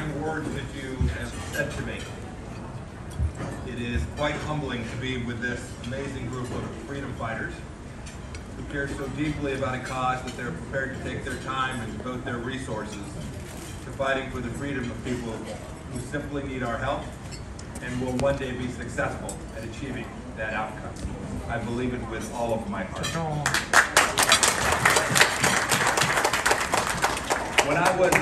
kind words that you have said to me. It is quite humbling to be with this amazing group of freedom fighters who care so deeply about a cause that they're prepared to take their time and devote their resources to fighting for the freedom of people who simply need our help and will one day be successful at achieving that outcome. I believe it with all of my heart. When I was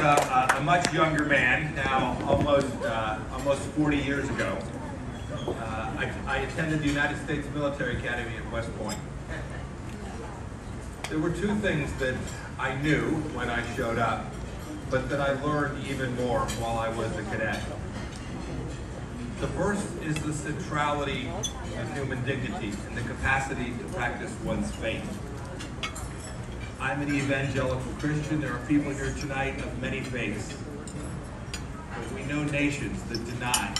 a much younger man, now almost 40 years ago, I attended the United States Military Academy at West Point. There were two things that I knew when I showed up, but that I learned even more while I was a cadet. The first is the centrality of human dignity and the capacity to practice one's faith. I'm an evangelical Christian. There are people here tonight of many faiths. But we know nations that deny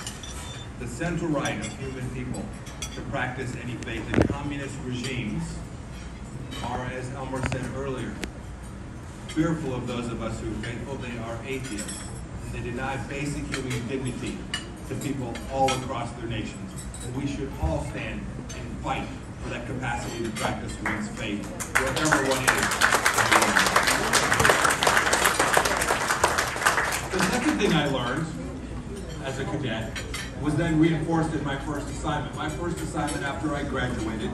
the central right of human people to practice any faith. And communist regimes are, as Elmer said earlier, fearful of those of us who are faithful. They are atheists. They deny basic human dignity to people all across their nations. And we should all stand and fight for that capacity to practice one's faith, wherever one is. The second thing I learned as a cadet was then reinforced in my first assignment. My first assignment after I graduated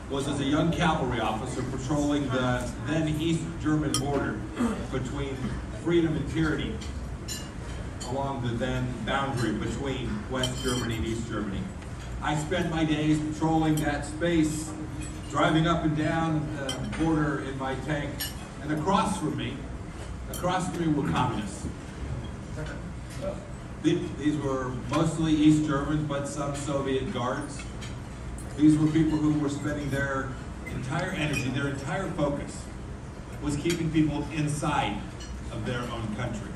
was as a young cavalry officer patrolling the then East German border between freedom and tyranny along the then boundary between West Germany and East Germany. I spent my days patrolling that space, driving up and down the border in my tank, and across from me were communists. These were mostly East Germans, but some Soviet guards. These were people who were spending their entire energy, their entire focus was keeping people inside of their own country,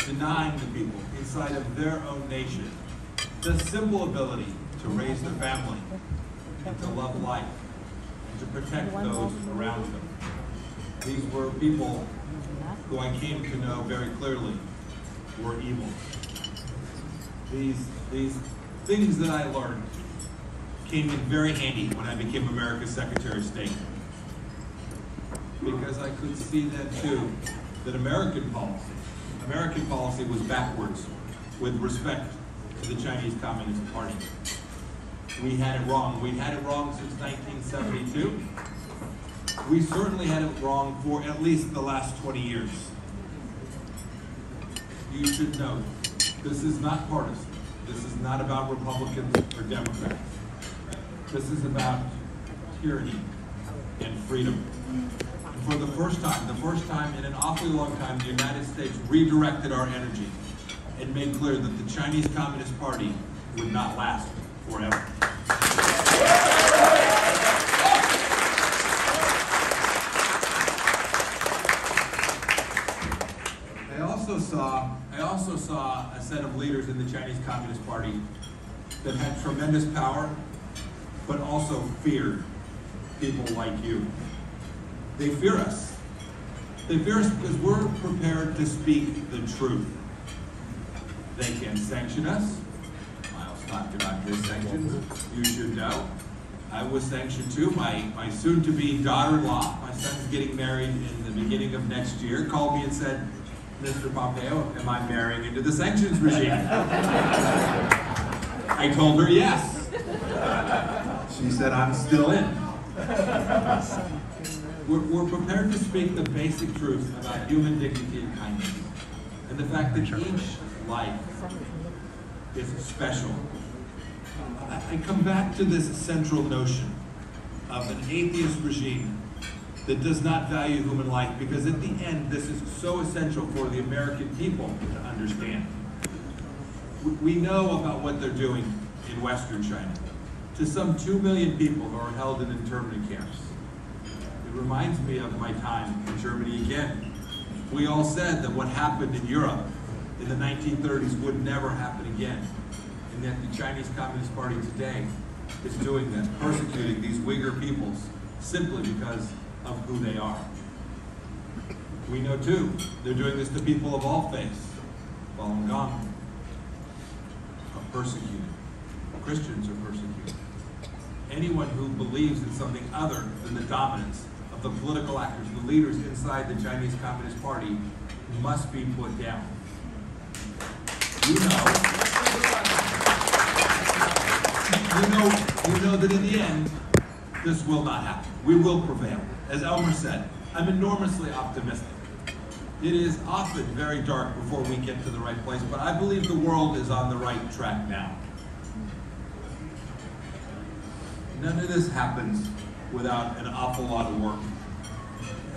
denying the people inside of their own nation the simple ability to raise their family and to love life and to protect those around them. These were people who I came to know very clearly were evil. These things that I learned came in very handy when I became America's Secretary of State, because I could see then too that American policy was backwards with respect to the Chinese Communist Party. We had it wrong. We'd had it wrong since 1972. We certainly had it wrong for at least the last 20 years. You should know, this is not partisan. This is not about Republicans or Democrats. This is about tyranny and freedom. And for the first time in an awfully long time, the United States redirected our energy and made clear that the Chinese Communist Party would not last forever. I also saw a set of leaders in the Chinese Communist Party that had tremendous power, but also feared people like you. They fear us. They fear us because we're prepared to speak the truth. They can sanction us. Miles talked about his sanctions. You should know. I was sanctioned too. My soon-to-be daughter-in-law, my son's getting married in the beginning of next year, called me and said, "Mr. Pompeo, am I marrying into the sanctions regime?" I told her yes. She said, "I'm still in." We're prepared to speak the basic truth about human dignity and kindness, and the fact that each life is special. I come back to this central notion of an atheist regime that does not value human life, because at the end, this is so essential for the American people to understand. We know about what they're doing in Western China to some 2 million people who are held in internment camps. It reminds me of my time in Germany again. We all said that what happened in Europe in the 1930s would never happen again, and that the Chinese Communist Party today is doing that, persecuting these Uyghur peoples simply because of who they are. We know too, they're doing this to people of all faiths, Falun Gong are persecuted. Christians are persecuted. Anyone who believes in something other than the dominance of the political actors, the leaders inside the Chinese Communist Party, must be put down. You know that in the end, this will not happen. We will prevail. As Elmer said, I'm enormously optimistic. It is often very dark before we get to the right place, but I believe the world is on the right track now. None of this happens without an awful lot of work.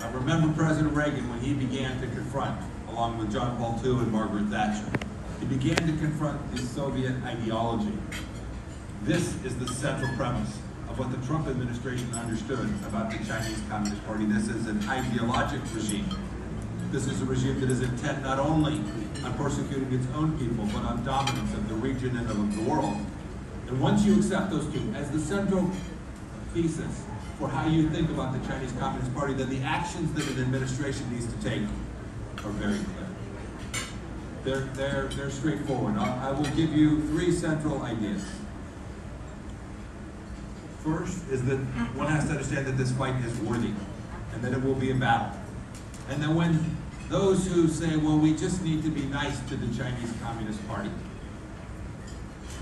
I remember President Reagan when he began to confront, along with John Paul II and Margaret Thatcher, he began to confront the Soviet ideology. This is the central premise of what the Trump administration understood about the Chinese Communist Party. This is an ideologic regime. This is a regime that is intent not only on persecuting its own people, but on dominance of the region and of the world. And once you accept those two as the central thesis for how you think about the Chinese Communist Party, then the actions that an administration needs to take are very clear. They're straightforward. I will give you three central ideas. First is that one has to understand that this fight is worthy and that it will be a battle. And then when those who say, well, we just need to be nice to the Chinese Communist Party,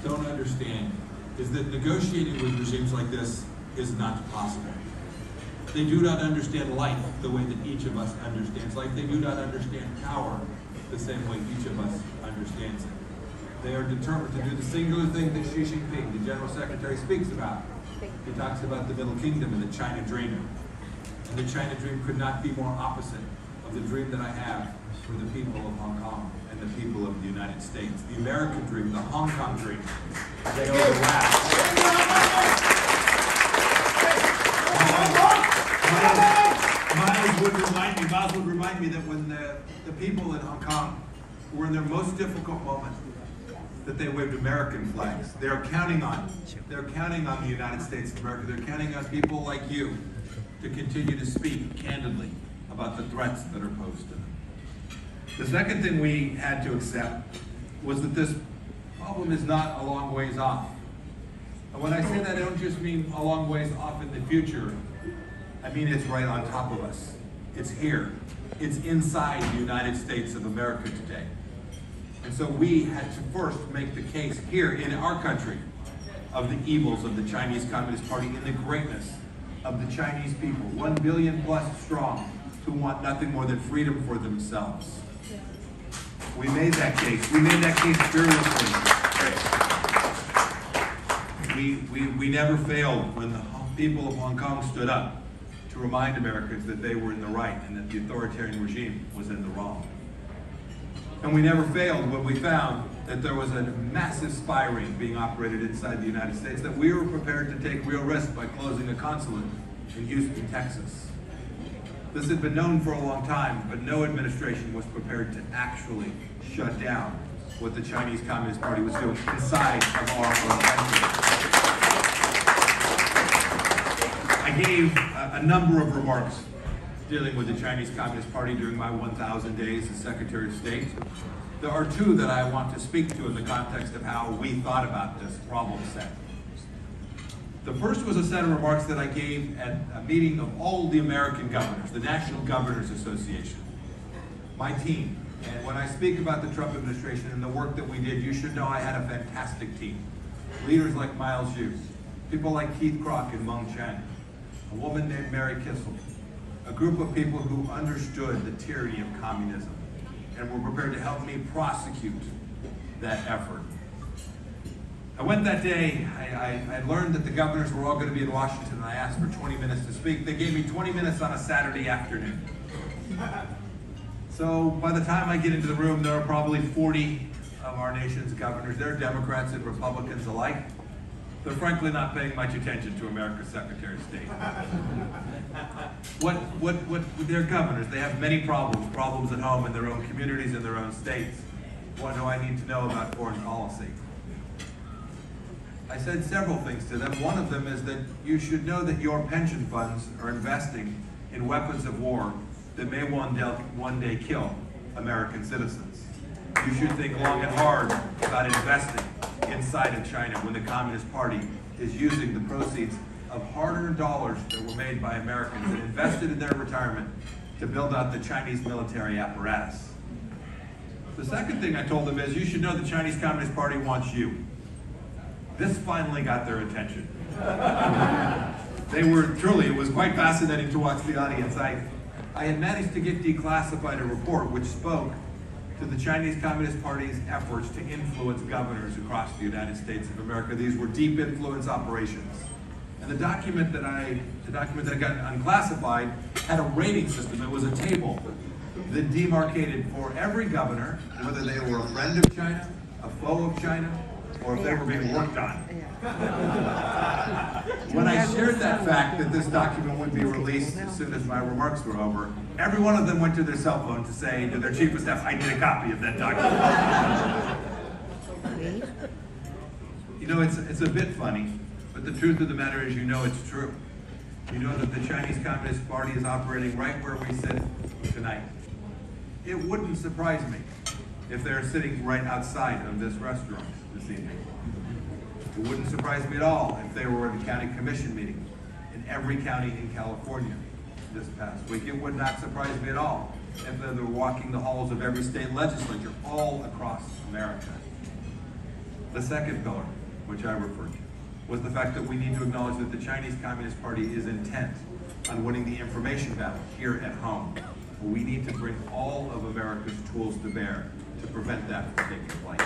don't understand is that negotiating with regimes like this is not possible. They do not understand life the way that each of us understands life. They do not understand power the same way each of us understands it. They are determined to do the singular thing that Xi Jinping, the General Secretary, speaks about. He talks about the Middle Kingdom and the China Dream. And the China Dream could not be more opposite of the dream that I have for the people of Hong Kong and the people of the United States. The American dream, the Hong Kong dream, they overlap. Miles would remind me that when the people in Hong Kong were in their most difficult moment, that they waved American flags. They're counting on the United States of America. They're counting on people like you to continue to speak candidly about the threats that are posed to them. The second thing we had to accept was that this problem is not a long ways off. And when I say that, I don't just mean a long ways off in the future. I mean it's right on top of us. It's here. It's inside the United States of America today. And so we had to first make the case here in our country of the evils of the Chinese Communist Party and the greatness of the Chinese people, 1 billion plus strong, who want nothing more than freedom for themselves. We made that case. We made that case fearlessly. We never failed when the people of Hong Kong stood up to remind Americans that they were in the right and that the authoritarian regime was in the wrong. And we never failed when we found that there was a massive spy ring being operated inside the United States, that we were prepared to take real risks by closing a consulate in Houston, Texas. This had been known for a long time, but no administration was prepared to actually shut down what the Chinese Communist Party was doing inside of our own country. I gave a number of remarks dealing with the Chinese Communist Party during my 1,000 days as Secretary of State. There are two that I want to speak to in the context of how we thought about this problem set. The first was a set of remarks that I gave at a meeting of all the American governors, the National Governors Association, my team. And when I speak about the Trump administration and the work that we did, you should know I had a fantastic team. Leaders like Miles Hughes, people like Keith Kroc and Meng Chen, a woman named Mary Kissel, a group of people who understood the tyranny of communism and were prepared to help me prosecute that effort. I went that day, I learned that the governors were all going to be in Washington, and I asked for 20 minutes to speak. They gave me 20 minutes on a Saturday afternoon. So by the time I get into the room, there are probably 40 of our nation's governors. They're Democrats and Republicans alike. They're frankly not paying much attention to America's Secretary of State. They're governors. They have many problems at home in their own communities, in their own states. What do I need to know about foreign policy? I said several things to them. One of them is that you should know that your pension funds are investing in weapons of war that may one day kill American citizens. you should think long and hard about investing inside of China when the Communist Party is using the proceeds of hard-earned dollars that were made by Americans and invested in their retirement to build out the Chinese military apparatus. The second thing I told them is, you should know the Chinese Communist Party wants you. This finally got their attention. They were truly, it was quite fascinating to watch the audience. I had managed to get declassified a report which spoke to the Chinese Communist Party's efforts to influence governors across the United States of America. These were deep influence operations. And the document that I got unclassified had a rating system. It was a table that demarcated for every governor whether they were a friend of China, a foe of China, or if they were being worked on. When I shared that fact that this document would be released as soon as my remarks were over, every one of them went to their cell phone to say to their chief of staff, I need a copy of that document. You know, it's a bit funny, but the truth of the matter is, you know it's true. You know that the Chinese Communist Party is operating right where we sit tonight. It wouldn't surprise me if they're sitting right outside of this restaurant this evening. It wouldn't surprise me at all if they were at a county commission meeting in every county in California this past week. It would not surprise me at all if they were walking the halls of every state legislature all across America. The second pillar, which I referred to, was the fact that we need to acknowledge that the Chinese Communist Party is intent on winning the information battle here at home. We need to bring all of America's tools to bear to prevent that from taking place.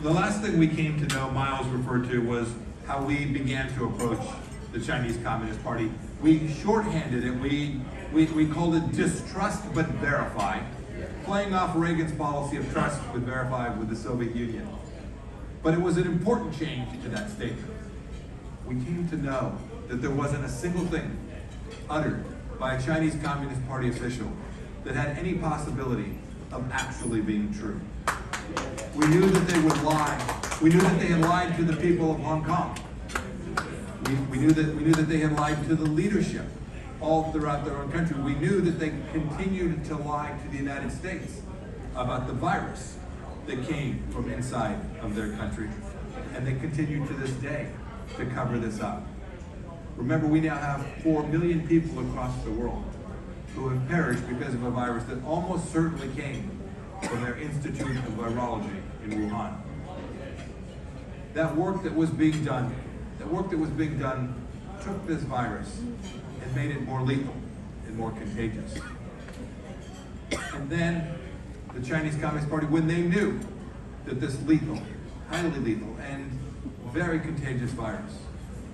The last thing we came to know, Miles referred to, was how we began to approach the Chinese Communist Party. We shorthanded it, we called it distrust but verify, playing off Reagan's policy of trust but verify with the Soviet Union. But it was an important change to that statement. We came to know that there wasn't a single thing uttered by a Chinese Communist Party official that had any possibility of actually being true. We knew that they would lie. We knew that they had lied to the people of Hong Kong. We knew that they had lied to the leadership all throughout their own country. We knew that they continued to lie to the United States about the virus that came from inside of their country. And they continue to this day to cover this up. Remember, we now have 4 million people across the world who have perished because of a virus that almost certainly came from their Institute of Virology in Wuhan. That work that was being done took this virus and made it more lethal and more contagious. And then the Chinese Communist Party, when they knew that this lethal, highly lethal, and very contagious virus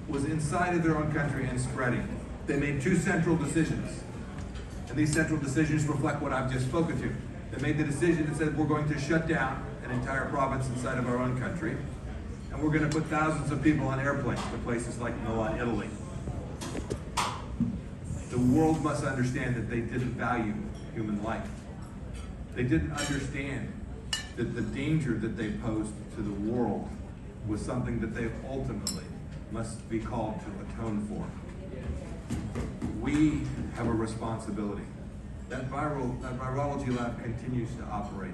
was inside of their own country and spreading, they made 2 central decisions. And these central decisions reflect what I've just spoken to. They made the decision that said, we're going to shut down an entire province inside of our own country, and we're going to put thousands of people on airplanes to places like Milan, Italy. The world must understand that they didn't value human life. They didn't understand that the danger that they posed to the world was something that they ultimately must be called to atone for. We have a responsibility. That virology lab continues to operate.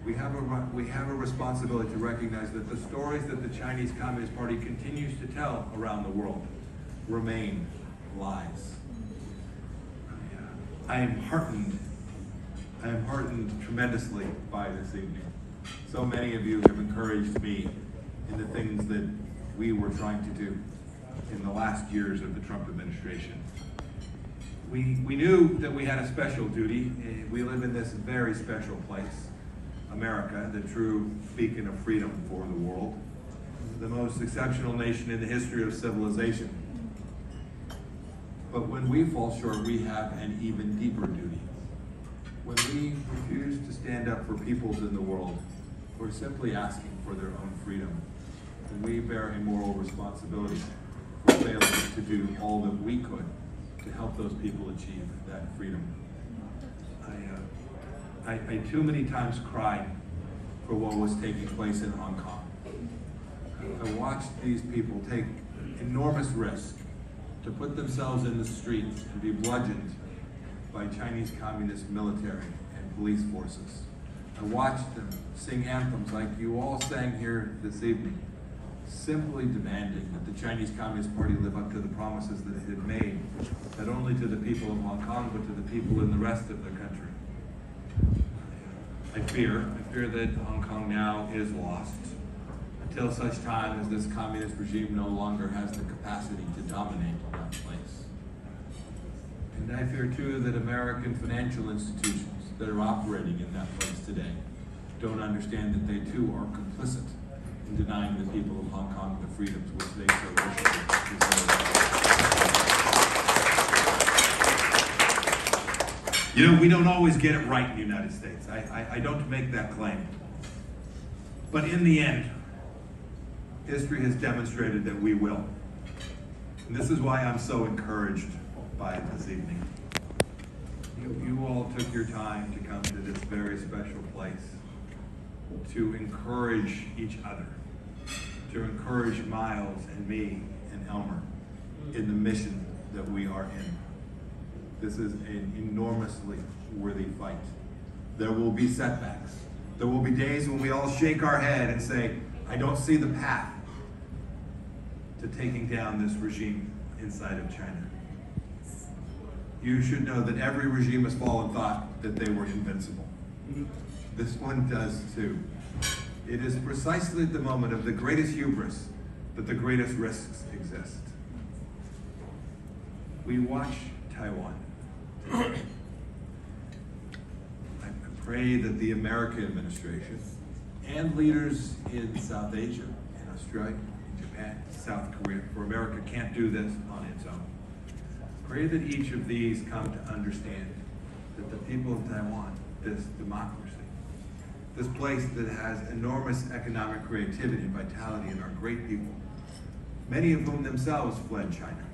We have a responsibility to recognize that the stories that the Chinese Communist Party continues to tell around the world remain lies. I am heartened tremendously by this evening. So many of you have encouraged me in the things that we were trying to do in the last years of the Trump administration. We knew that we had a special duty. We live in this very special place, America, the true beacon of freedom for the world, the most exceptional nation in the history of civilization. But when we fall short, we have an even deeper duty. When we refuse to stand up for peoples in the world who are simply asking for their own freedom, then we bear a moral responsibility for failing to do all that we could to help those people achieve that freedom. I too many times cried for what was taking place in Hong Kong. I watched these people take enormous risk to put themselves in the streets and be bludgeoned by Chinese Communist military and police forces. I watched them sing anthems like you all sang here this evening, simply demanding that the Chinese Communist Party live up to the promises that it had made, not only to the people of Hong Kong, but to the people in the rest of the country. I fear that Hong Kong now is lost until such time as this communist regime no longer has the capacity to dominate that place. And I fear too that American financial institutions that are operating in that place today don't understand that they too are complicit in denying the people of Hong Kong the freedoms which they so richly deserve. You know, we don't always get it right in the United States. I don't make that claim. But in the end, history has demonstrated that we will. And this is why I'm so encouraged by it this evening. You all took your time to come to this very special place to encourage each other, to encourage Miles and me and Elmer in the mission that we are in. This is an enormously worthy fight. There will be setbacks. There will be days when we all shake our head and say, I don't see the path to taking down this regime inside of China. You should know that every regime has fallen thought that they were invincible. This one does too. It is precisely at the moment of the greatest hubris that the greatest risks exist. We watch Taiwan. I pray that the American administration and leaders in South Asia, in Australia, in Japan, South Korea, for America can't do this on its own. Pray that each of these come to understand that the people of Taiwan, this democracy, this place that has enormous economic creativity and vitality and are great people, many of whom themselves fled China.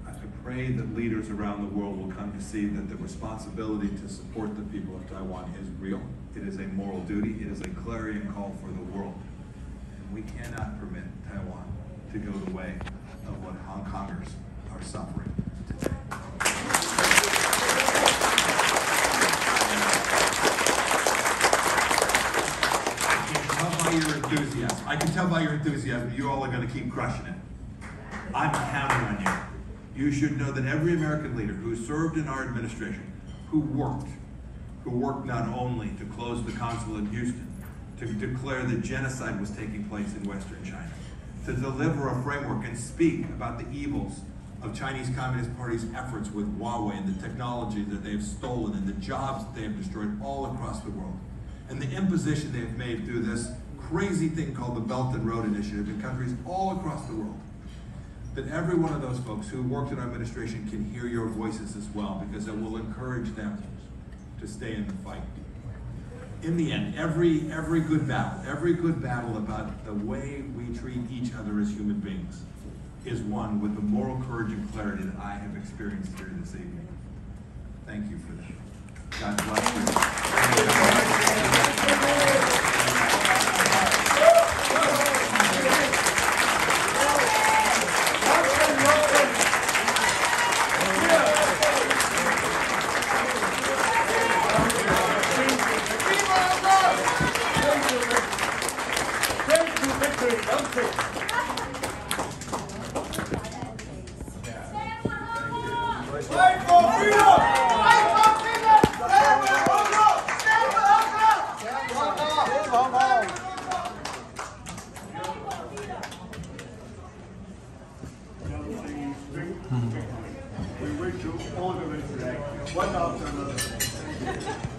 I pray that leaders around the world will come to see that the responsibility to support the people of Taiwan is real. It is a moral duty. It is a clarion call for the world. And we cannot permit Taiwan to go the way of what Hong Kongers are suffering today. I can tell by your enthusiasm you all are going to keep crushing it. I'm counting on you. You should know that every American leader who served in our administration, who worked not only to close the consulate in Houston, to declare that genocide was taking place in Western China, to deliver a framework and speak about the evils of Chinese Communist Party's efforts with Huawei and the technology that they've stolen and the jobs that they have destroyed all across the world, and the imposition they have made through this crazy thing called the Belt and Road Initiative in countries all across the world, that every one of those folks who worked in our administration can hear your voices as well, because it will encourage them to stay in the fight. In the end, every good battle about the way we treat each other as human beings is won with the moral courage and clarity that I have experienced here this evening. Thank you for that. God bless you. We wish you all the best. One after another.